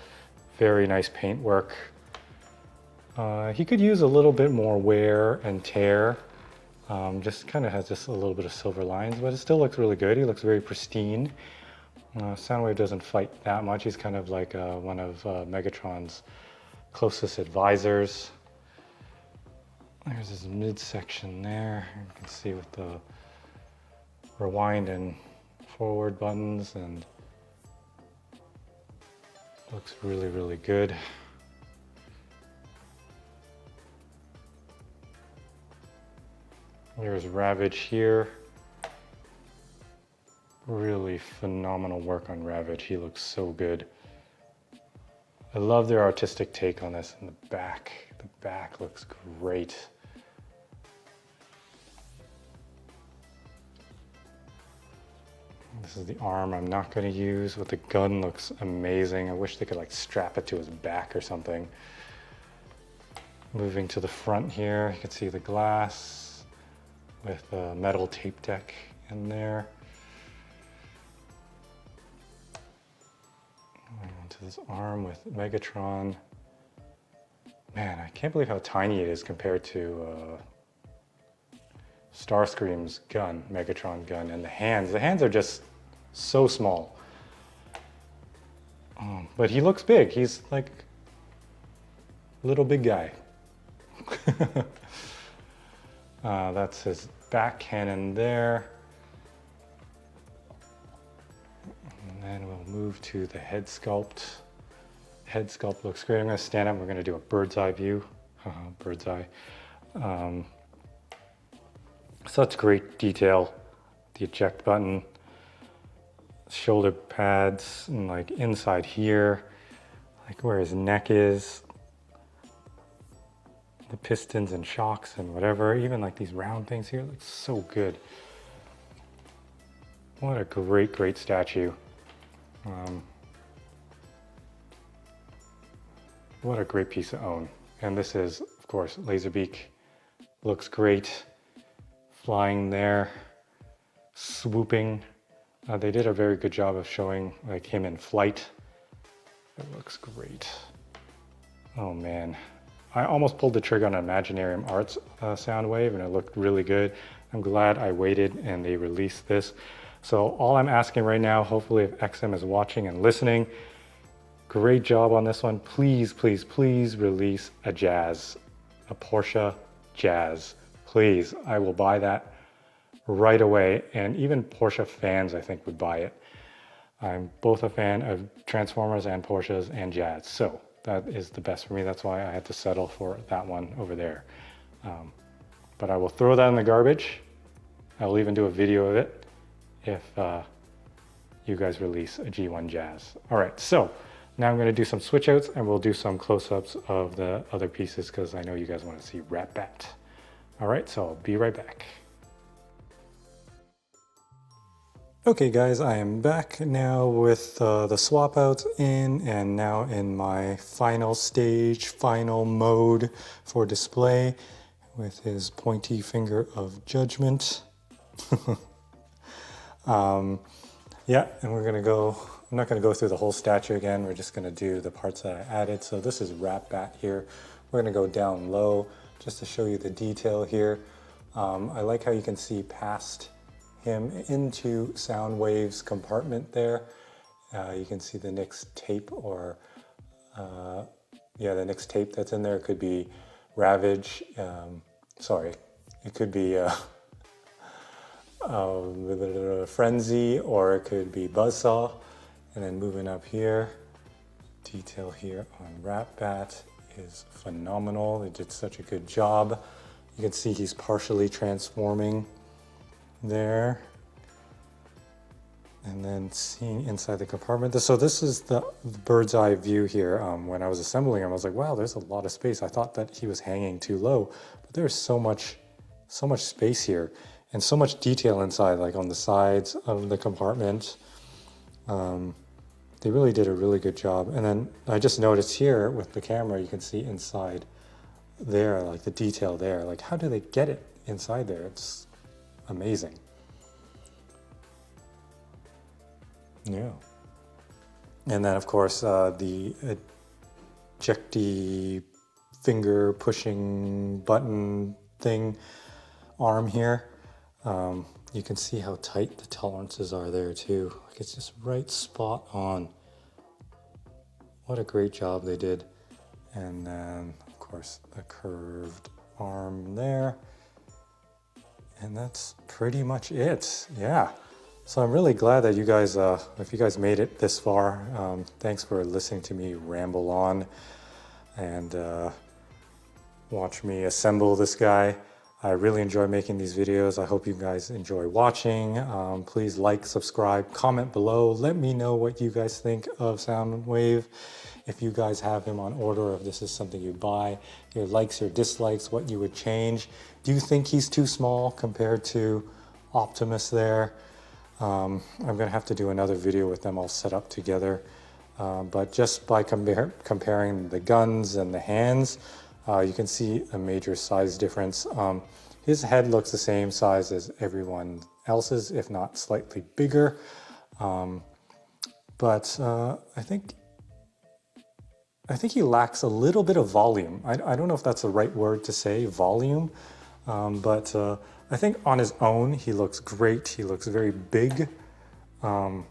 very nice paintwork. He could use a little bit more wear and tear. Just kind of has just a little bit of silver lines, but it still looks really good. He looks very pristine. Soundwave doesn't fight that much. He's kind of like one of Megatron's closest advisors. There's his midsection there. You can see with the rewind and forward buttons, and looks really, really good. There's Ravage here. Really phenomenal work on Ravage. He looks so good. I love their artistic take on this in the back. The back looks great. This is the arm I'm not going to use, but the gun looks amazing. I wish they could like strap it to his back or something. Moving to the front here, you can see the glass with a metal tape deck in there. Going on to this arm with Megatron. Man, I can't believe how tiny it is compared to Starscream's gun, Megatron gun, and the hands are just so small. But he looks big. He's like a little big guy. That's his back cannon there. And then we'll move to the head sculpt. Head sculpt looks great. I'm going to stand up. We're going to do a bird's eye view. Bird's eye. Such great detail. The eject button, shoulder pads, and like inside here, like where his neck is, the pistons and shocks and whatever. Even like these round things here look so good. What a great statue. What a great piece to own. And this is, of course, Laserbeak. Looks great. Flying there, swooping. They did a very good job of showing like him in flight. It looks great. Oh man. I almost pulled the trigger on an Imaginarium Arts Soundwave and it looked really good. I'm glad I waited and they released this. So all I'm asking right now, hopefully if XM is watching and listening, great job on this one. Please, please, please release a Jazz, a Porsche Jazz. Please, I will buy that right away. And even Porsche fans, I think, would buy it. I'm both a fan of Transformers and Porsches and Jazz. So that is the best for me. That's why I had to settle for that one over there. But I will throw that in the garbage. I will even do a video of it if you guys release a G1 Jazz. All right, so now I'm going to do some switch outs and we'll do some close-ups of the other pieces because I know you guys want to see Ratbat. All right, so I'll be right back. Okay guys, I am back now with the swap outs in and now in my final stage, final mode for display with his pointy finger of judgment. Yeah, and we're gonna go, I'm not gonna go through the whole statue again, we're just gonna do the parts that I added. So this is Ratbat here. We're gonna go down low just to show you the detail here. I like how you can see past him into Soundwave's compartment there. You can see the next tape or, yeah, the next tape that's in there. It could be Ravage, sorry, it could be Frenzy, or it could be Buzzsaw. And then moving up here, detail here on Ratbat is phenomenal. They did such a good job. You can see he's partially transforming there. And then seeing inside the compartment. So this is the bird's eye view here. When I was assembling him, I was like, wow, there's a lot of space. I thought that he was hanging too low, but there's so much space here and so much detail inside, like on the sides of the compartment. They really did a really good job. And then I just noticed here with the camera, you can see inside there, like the detail there. Like, how do they get it inside there? It's amazing. Yeah. And then, of course, the ejecty finger pushing button thing arm here. You can see how tight the tolerances are there too. Like, it's just right spot on. What a great job they did. And then, of course, the curved arm there. And that's pretty much it. Yeah. So I'm really glad that you guys, if you guys made it this far, thanks for listening to me ramble on and watch me assemble this guy. I really enjoy making these videos. I hope you guys enjoy watching. Please like, subscribe, comment below. Let me know what you guys think of Soundwave. If you guys have him on order, or if this is something you buy, your likes, your dislikes, what you would change. Do you think he's too small compared to Optimus there? I'm gonna have to do another video with them all set up together. But just by comparing the guns and the hands, you can see a major size difference. His head looks the same size as everyone else's, if not slightly bigger. But I think I think he lacks a little bit of volume. I don't know if that's the right word to say, volume, but I think on his own he looks great. He looks very big, but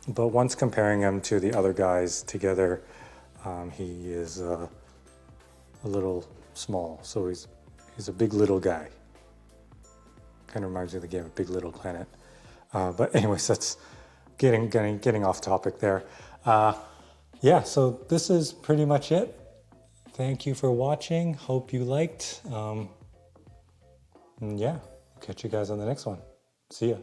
once comparing him to the other guys together, he is a little small. So he's a big little guy. Kind of reminds me of the game Big Little Planet. But anyways, that's getting off topic there. Yeah, so this is pretty much it. Thank you for watching. Hope you liked. And yeah, catch you guys on the next one. See ya.